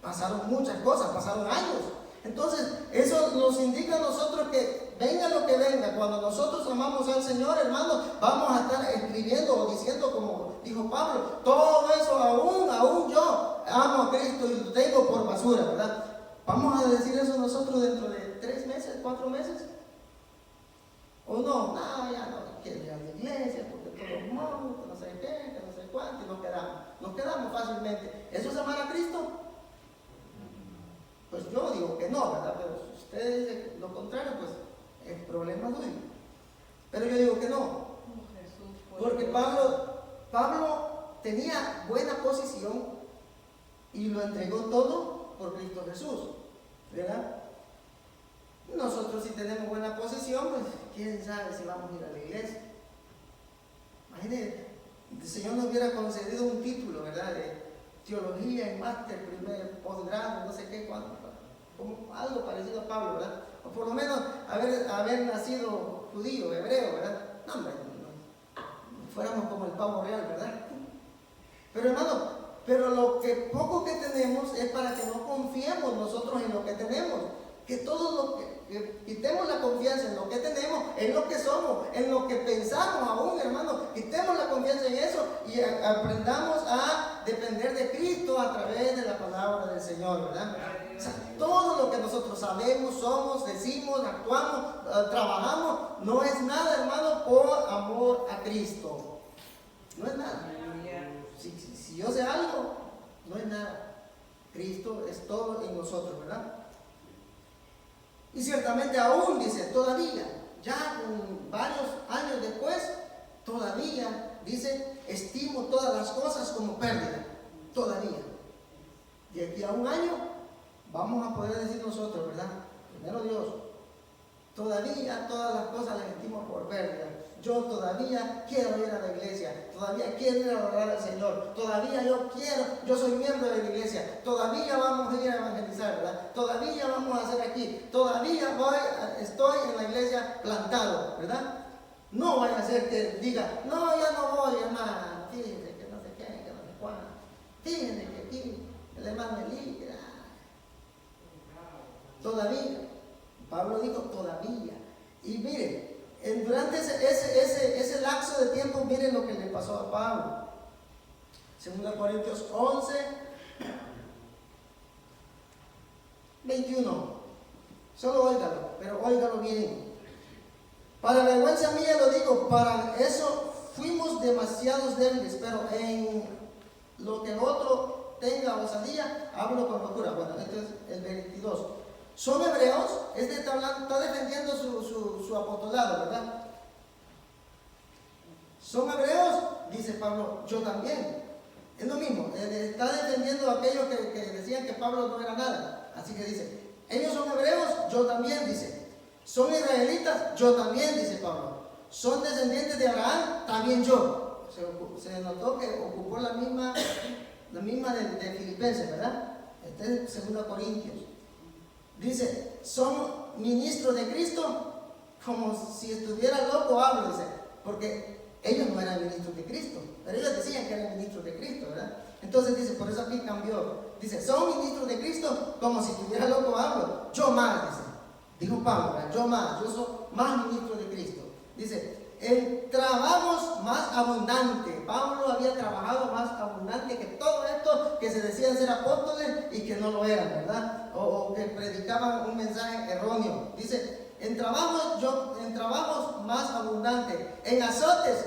Pasaron muchas cosas, pasaron años. Entonces, eso nos indica a nosotros que venga lo que venga, cuando nosotros amamos al Señor, hermanos, vamos a estar escribiendo o diciendo, como dijo Pablo, todo eso aún yo amo a Cristo y lo tengo por basura, ¿verdad? ¿Vamos a decir eso nosotros dentro de 3 meses, 4 meses? ¿O no? No, ya no quiero ir a la iglesia porque todos los monjes, que no sé qué, que no sé cuánto, y nos quedamos fácilmente. ¿Eso es amar a Cristo? Pues yo digo que no, ¿verdad? Pero si ustedes dicen lo contrario, pues es problema suyo. Pero yo digo que no. Porque Pablo tenía buena posición y lo entregó todo por Cristo Jesús, ¿verdad? Nosotros si tenemos buena posición, pues quién sabe si vamos a ir a la iglesia. Imagínense, el Señor nos hubiera concedido un título, ¿verdad? De teología y máster, primer posgrado, no sé qué, cuánto, como algo parecido a Pablo, ¿verdad? O por lo menos haber nacido judío, hebreo, ¿verdad? No, hombre, no fuéramos como el pavo real, ¿verdad? Pero hermano, lo que poco que tenemos es para que no confiemos nosotros en lo que tenemos. Que todo lo que quitemos la confianza en lo que tenemos, en lo que somos, en lo que pensamos aún, hermano. Quitemos la confianza en eso y aprendamos a depender de Cristo a través de la palabra del Señor, ¿verdad? O sea, todo lo que nosotros sabemos, somos, decimos, actuamos, trabajamos, no es nada, hermano, por amor a Cristo. No es nada. Si yo sé algo, no es nada. Cristo es todo en nosotros, ¿verdad? Y ciertamente aún, dice, todavía, ya varios años después, todavía, dice, estimo todas las cosas como pérdida. Todavía. De aquí a un año, vamos a poder decir nosotros, ¿verdad? Primero Dios, todavía todas las cosas las estimo por pérdida. Yo todavía quiero ir a la iglesia, todavía quiero ir a adorar al Señor, todavía yo soy miembro de la iglesia, todavía vamos a ir a evangelizar, ¿verdad? Todavía vamos a hacer aquí, todavía estoy en la iglesia plantado, ¿verdad? No vaya a ser que diga, no, ya no voy, hermano, fíjense que no sé qué, que no sé cuándo, fíjense que aquí el hermano Elí, todavía, Pablo dijo todavía, y mire, durante ese lapso de tiempo, miren lo que le pasó a Pablo. 2 Corintios 11, 21. Solo óigalo, pero óigalo bien. Para vergüenza mía lo digo, para eso fuimos demasiados débiles, pero en lo que otro tenga osadía, hablo con locura. Bueno, este es el 22. Son hebreos, está defendiendo su apostolado, ¿verdad? Son hebreos, dice Pablo, yo también. Es lo mismo, está defendiendo a aquellos que decían que Pablo no era nada. Así que dice, ellos son hebreos, yo también, dice. Son israelitas, yo también, dice Pablo. Son descendientes de Abraham, también yo. Se notó que ocupó la misma de Filipenses, ¿verdad? Este es 2 Corintios. Dice, son ministros de Cristo, como si estuviera loco hablo, dice, porque ellos no eran ministros de Cristo, pero ellos decían que eran ministros de Cristo, ¿verdad? Entonces dice, por eso aquí cambió, dice, son ministros de Cristo, como si estuviera loco hablo, yo más, dijo Pablo, ¿verdad? yo soy más ministro de Cristo, dice, el trabajo más abundante. Pablo había trabajado más abundante que todo esto que se decían ser apóstoles y que no lo eran, ¿verdad? O que predicaban un mensaje erróneo. Dice, en trabajos más abundantes, en azotes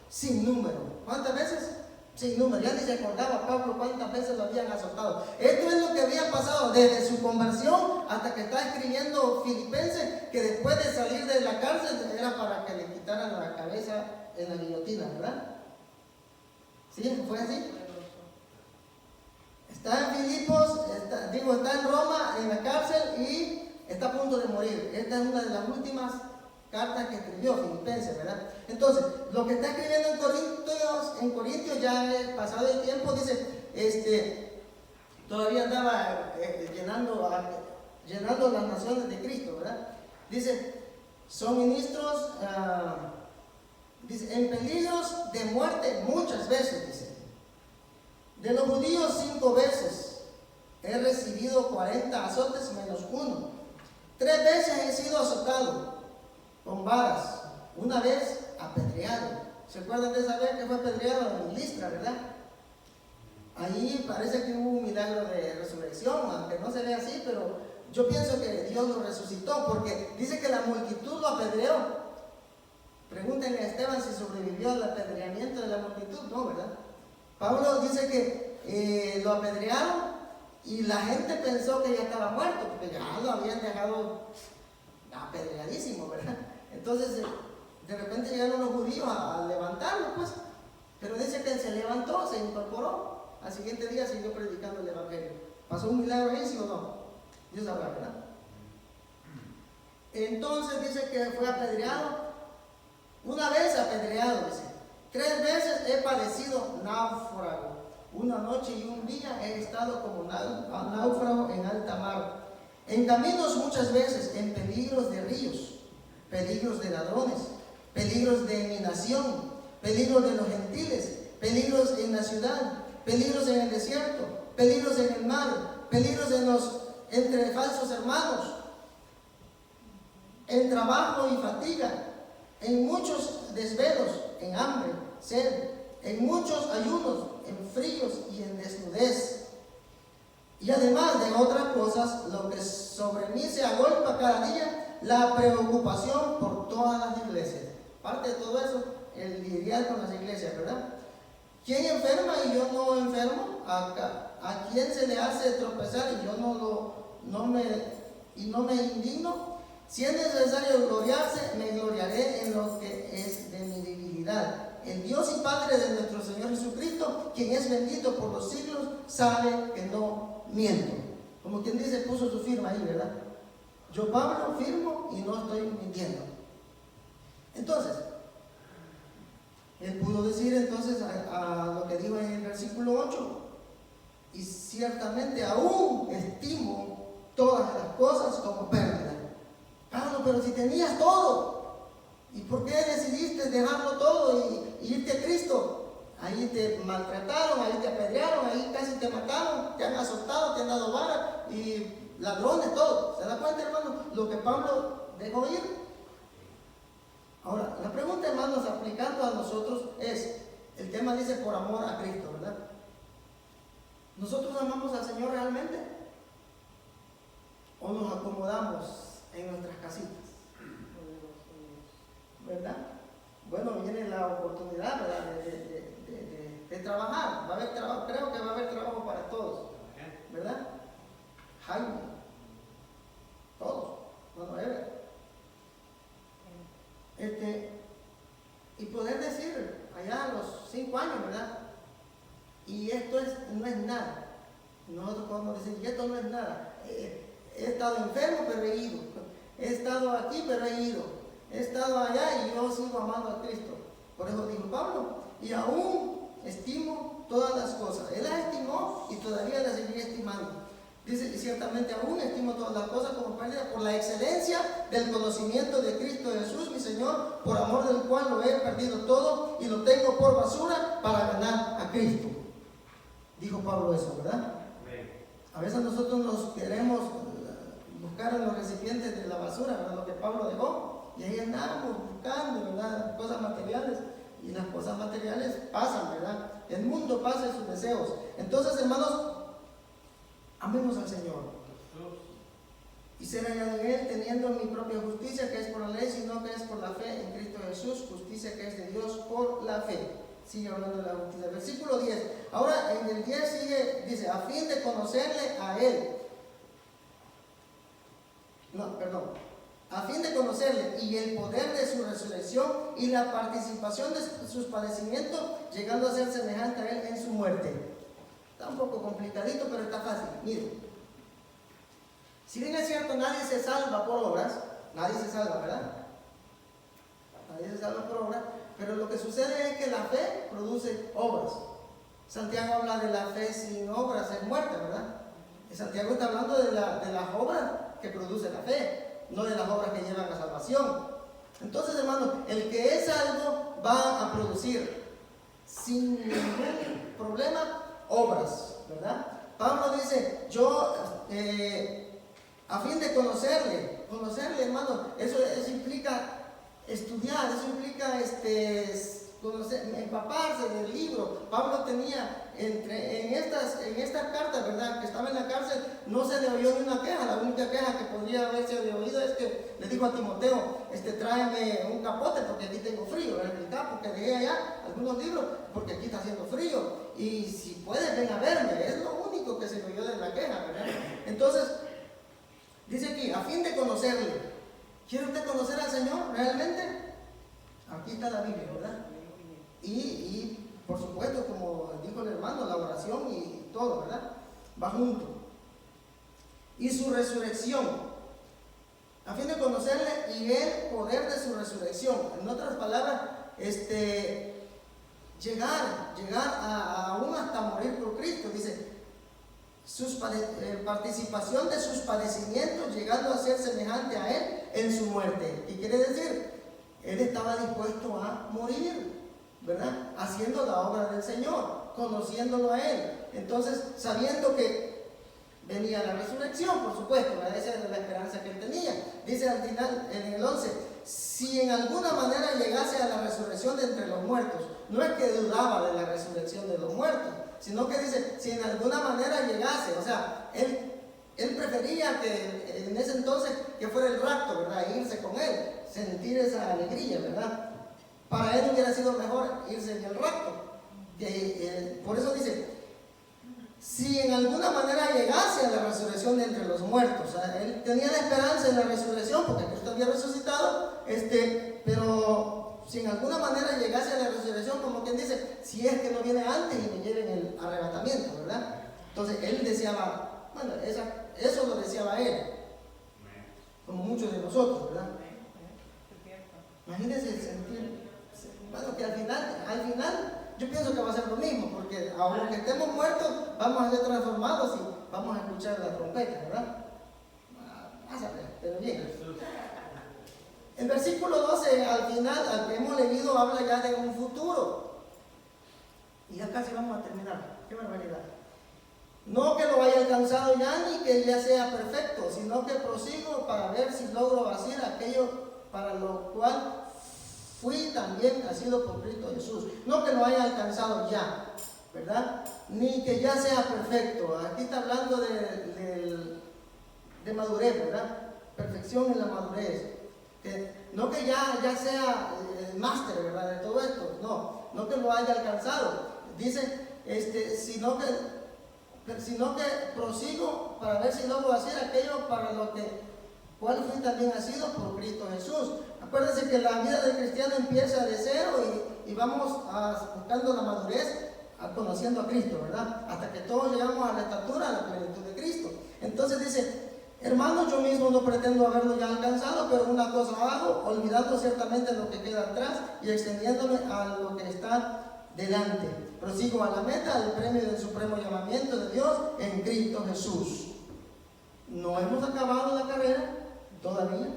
sin número. ¿Cuántas veces? Sin número. Ya ni se acordaba Pablo cuántas veces lo habían azotado. Esto es lo que había pasado desde su conversión hasta que está escribiendo Filipenses, que después de salir de la cárcel era para que le quitaran la cabeza en la guillotina, ¿verdad? ¿Sí? ¿Fue así? Está en Filipos, está en Roma, en la cárcel y está a punto de morir. Esta es una de las últimas cartas que escribió Filipenses, ¿verdad? Entonces, lo que está escribiendo en Corintios ya es pasado el tiempo, dice, todavía andaba llenando las naciones de Cristo, ¿verdad? Dice, son ministros, dice, en peligros de muerte muchas veces, dice. De los judíos 5 veces he recibido 40 azotes menos 1. 3 veces he sido azotado con varas, una vez apedreado. ¿Se acuerdan de esa vez que fue apedreado en Listra, verdad? Ahí parece que hubo un milagro de resurrección, aunque no se ve así, pero yo pienso que Dios lo resucitó, porque dice que la multitud lo apedreó. Pregúntenle a Esteban si sobrevivió al apedreamiento de la multitud, no, ¿verdad? Pablo dice que lo apedrearon y la gente pensó que ya estaba muerto, porque ya lo habían dejado apedreadísimo, ¿verdad? Entonces, de repente llegaron los judíos a levantarlo, pues. Pero dice que él se levantó, se incorporó. Al siguiente día siguió predicando el evangelio. ¿Pasó un milagro ahí, sí o no? Dios sabrá, ¿verdad? Entonces dice que fue apedreado. Una vez apedreado, dice. 3 veces he padecido náufrago. Una noche y un día he estado como náufrago en alta mar. En caminos muchas veces, en peligros de ríos, peligros de ladrones, peligros de mi nación, peligros de los gentiles, peligros en la ciudad, peligros en el desierto, peligros en el mar, peligros entre falsos hermanos, en trabajo y fatiga, en muchos desvelos, en hambre, sed, en muchos ayunos, en fríos y en desnudez. Y además de otras cosas, lo que sobre mí se agolpa cada día, la preocupación por todas las iglesias. Parte de todo eso, el lidiar con las iglesias, ¿verdad? ¿Quién enferma y yo no enfermo? ¿A quién se le hace tropezar y yo no me indigno? Si es necesario gloriarse, me gloriaré en lo que es de mi debilidad. El Dios y Padre de nuestro Señor Jesucristo, quien es bendito por los siglos, sabe que no miento. Como quien dice, puso su firma ahí, ¿verdad? Yo, Pablo, firmo y no estoy mintiendo. Entonces, él pudo decir entonces a lo que dijo en el versículo 8, y ciertamente aún estimo todas las cosas como pérdida. Pablo, pero si tenías todo, ¿y por qué decidiste dejarlo todo y irte a Cristo? Ahí te maltrataron, ahí te apedrearon, ahí casi te mataron, te han azotado, te han dado vara y ladrones, todo. ¿Se da cuenta, hermano, lo que Pablo dejó ir? Ahora, la pregunta, hermanos, aplicando a nosotros es, el tema dice por amor a Cristo, ¿verdad? ¿Nosotros amamos al Señor realmente? ¿O nos acomodamos en nuestras casitas? ¿Verdad? Bueno, viene la oportunidad, ¿verdad? De trabajar. Va a haber trabajo, creo que va a haber trabajo para todos, ¿verdad? Jaime, todos, bueno, Ever. Y poder decir allá a los 5 años, ¿verdad? Y esto no es nada. Nosotros podemos decir, y esto no es nada. He estado enfermo, pero he ido. He estado aquí, pero he ido. He estado allá y yo sigo amando a Cristo. Por eso dijo Pablo, y aún estimo todas las cosas. Él las estimó y todavía las seguirá estimando. Dice, y ciertamente aún estimo todas las cosas como pérdida por la excelencia del conocimiento de Cristo Jesús, mi Señor, por amor del cual lo he perdido todo y lo tengo por basura para ganar a Cristo. Dijo Pablo eso, ¿verdad? A veces nosotros nos queremos buscar en los recipientes de la basura, ¿verdad? Lo que Pablo dejó, y ahí andamos buscando, ¿verdad? Cosas materiales, y las cosas materiales pasan, ¿verdad? El mundo pasa en sus deseos. Entonces, hermanos, amemos al Señor y ser hallado en Él, teniendo mi propia justicia, que es por la ley, sino que es por la fe en Cristo Jesús, justicia que es de Dios por la fe. Sigue hablando de la justicia. Versículo 10. Ahora en el 10 sigue, dice, a fin de conocerle a Él. A fin de conocerle y el poder de su resurrección y la participación de sus padecimientos, llegando a ser semejante a Él en su muerte. Está un poco complicadito, pero está fácil. Miren, si bien es cierto, nadie se salva por obras, nadie se salva, ¿verdad? Nadie se salva por obras, pero lo que sucede es que la fe produce obras. Santiago habla de la fe sin obras, es muerta, ¿verdad? Y Santiago está hablando de las obras que produce la fe, no de las obras que llevan a salvación. Entonces, hermanos, el que es salvo va a producir sin ningún problema obras, ¿verdad? Pablo dice, yo a fin de conocerle, hermano, eso implica estudiar, eso implica empaparse del libro. Pablo tenía en estas cartas, ¿verdad?, que estaba en la cárcel, no se le oyó ni una queja. La única queja que podría haberse oído es que le dijo a Timoteo, tráeme un capote porque aquí tengo frío, ¿verdad? El capo que dejé allá, algunos libros, porque aquí está haciendo frío, y si puedes ven a verme. Es lo único que se le oyó de la queja, ¿verdad? Entonces, dice aquí, a fin de conocerle. ¿Quiere usted conocer al Señor realmente? Aquí está la Biblia, ¿verdad? Y por supuesto, como dijo el hermano, la oración y todo, ¿verdad? Va junto. Y su resurrección, a fin de conocerle y el poder de su resurrección. En otras palabras, llegar aún hasta morir por Cristo. Dice, participación de sus padecimientos, llegando a ser semejante a Él en su muerte. ¿Qué quiere decir? Él estaba dispuesto a morir, ¿verdad? Haciendo la obra del Señor, conociéndolo a Él. Entonces, sabiendo que venía la resurrección, por supuesto, ¿verdad? Esa era la esperanza que él tenía. Dice al final, en el 11, si en alguna manera llegase a la resurrección de entre los muertos, no es que dudaba de la resurrección de los muertos, sino que dice, si en alguna manera llegase, o sea, él prefería que en ese entonces que fuera el rapto, ¿verdad? E irse con él, sentir esa alegría, ¿verdad? Para él hubiera sido mejor irse en el rapto. Por eso dice, si en alguna manera llegase a la resurrección de entre los muertos, o sea, él tenía la esperanza en la resurrección porque Cristo había resucitado, pero si en alguna manera llegase a la resurrección, como quien dice, si es que no viene antes y me lleven el arrebatamiento, ¿verdad? Entonces él deseaba, bueno, eso lo deseaba él, como muchos de nosotros, ¿verdad? Imagínense el sentir, bueno, que al final yo pienso que va a ser lo mismo, porque aunque estemos muertos, vamos a ser transformados y vamos a escuchar la trompeta, ¿verdad? Vas a ver, pero bien. El versículo 12, al final, al que hemos leído, habla ya de un futuro. Y ya casi vamos a terminar. ¡Qué barbaridad! No que lo haya alcanzado ya, ni que ya sea perfecto, sino que prosigo para ver si logro hacer aquello para lo cual fui también nacido por Cristo Jesús. No que lo haya alcanzado ya, ¿verdad? Ni que ya sea perfecto. Aquí está hablando de madurez, ¿verdad? Perfección en la madurez. No que ya sea el máster, ¿verdad? De todo esto. No que lo haya alcanzado. Dice, sino que prosigo para ver si logro hacer aquello para lo cual fui también nacido por Cristo Jesús. Acuérdense que la vida del cristiano empieza de cero y vamos buscando la madurez, conociendo a Cristo, ¿verdad? Hasta que todos llegamos a la estatura, a la plenitud de Cristo. Entonces dice, hermanos, yo mismo no pretendo haberlo ya alcanzado, pero una cosa hago, olvidando ciertamente lo que queda atrás y extendiéndome a lo que está delante. Prosigo a la meta, al premio del supremo llamamiento de Dios en Cristo Jesús. No hemos acabado la carrera todavía.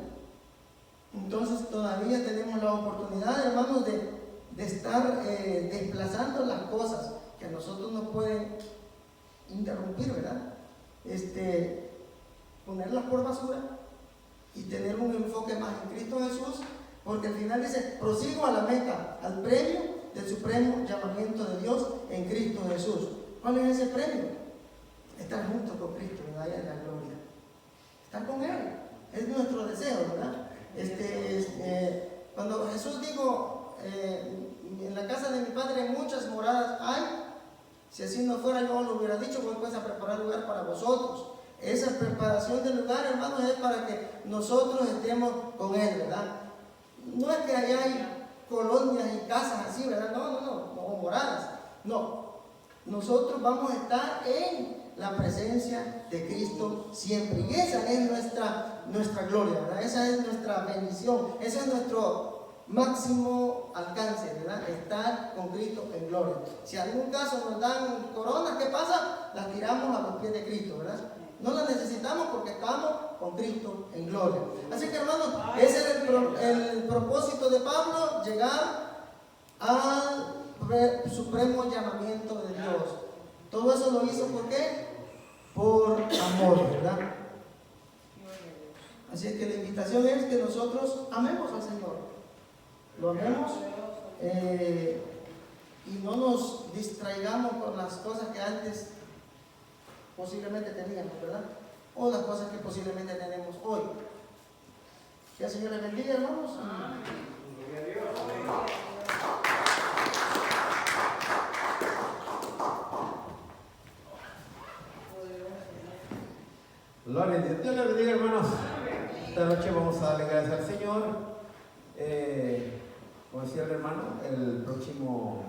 Entonces todavía tenemos la oportunidad, hermanos, de estar desplazando las cosas que a nosotros nos pueden interrumpir, ¿verdad? Ponerlas por basura y tener un enfoque más en Cristo Jesús, porque al final dice, prosigo a la meta, al premio del supremo llamamiento de Dios en Cristo Jesús. ¿Cuál es ese premio? Estar juntos con Cristo, ¿verdad? En la gloria. Estar con Él. Es nuestro deseo, ¿verdad? Cuando Jesús dijo, en la casa de mi Padre muchas moradas hay, si así no fuera yo lo hubiera dicho, voy pues a preparar lugar para vosotros. Esa preparación del lugar, hermanos, es para que nosotros estemos con Él, ¿verdad? No es que allá hay colonias y casas así, ¿verdad? No, o moradas. No, nosotros vamos a estar en la presencia de Cristo siempre. Y esa es nuestra gloria, ¿verdad? Esa es nuestra bendición. Ese es nuestro máximo alcance, ¿verdad? Estar con Cristo en gloria. Si en algún caso nos dan coronas, ¿qué pasa? Las tiramos a los pies de Cristo, ¿verdad? No las necesitamos porque estamos con Cristo en gloria. Así que, hermanos, ese es el propósito de Pablo, llegar al supremo llamamiento de Dios. Todo eso lo hizo ¿por qué? Por amor, ¿verdad? Así es que la invitación es que nosotros amemos al Señor, lo amemos y no nos distraigamos con las cosas que antes posiblemente teníamos, ¿verdad? O las cosas que posiblemente tenemos hoy. Que el Señor les bendiga, hermanos. Gloria a Dios. Dios les bendiga, hermanos. Esta noche vamos a darle gracias al Señor. Como decía el hermano, el próximo,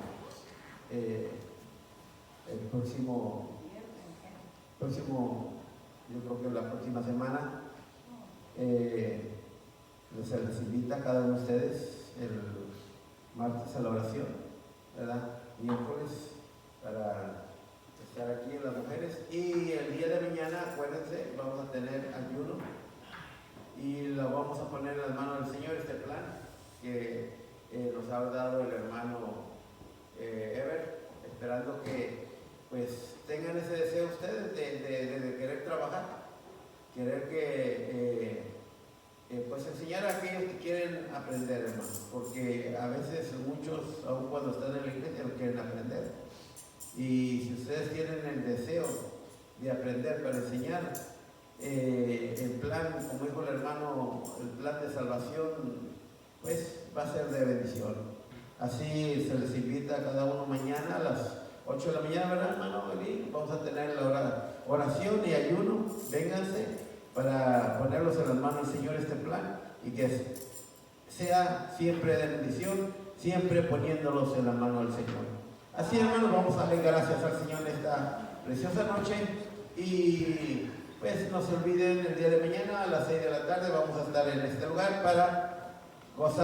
yo creo que la próxima semana, se les invita a cada uno de ustedes el martes a la oración, ¿verdad? Miércoles para estar aquí en las mujeres, y el día de mañana, acuérdense, vamos a tener ayuno y lo vamos a poner en las manos del Señor, este plan que nos ha dado el hermano Ever, esperando que pues tengan ese deseo ustedes de querer trabajar, querer que pues enseñar a aquellos que quieren aprender, hermano, porque a veces muchos, aun cuando están en la iglesia, no quieren aprender. Y si ustedes tienen el deseo de aprender para enseñar, el plan, como dijo el hermano, el plan de salvación, pues va a ser de bendición. Así se les invita a cada uno mañana a las 8 de la mañana, ¿verdad, hermano? Vamos a tener la oración y ayuno. Vénganse para ponerlos en las manos del Señor este plan y que sea siempre de bendición, siempre poniéndolos en la mano del Señor. Así, hermanos, vamos a darle gracias al Señor en esta preciosa noche y pues no se olviden, el día de mañana a las 6 de la tarde vamos a estar en este lugar para gozar.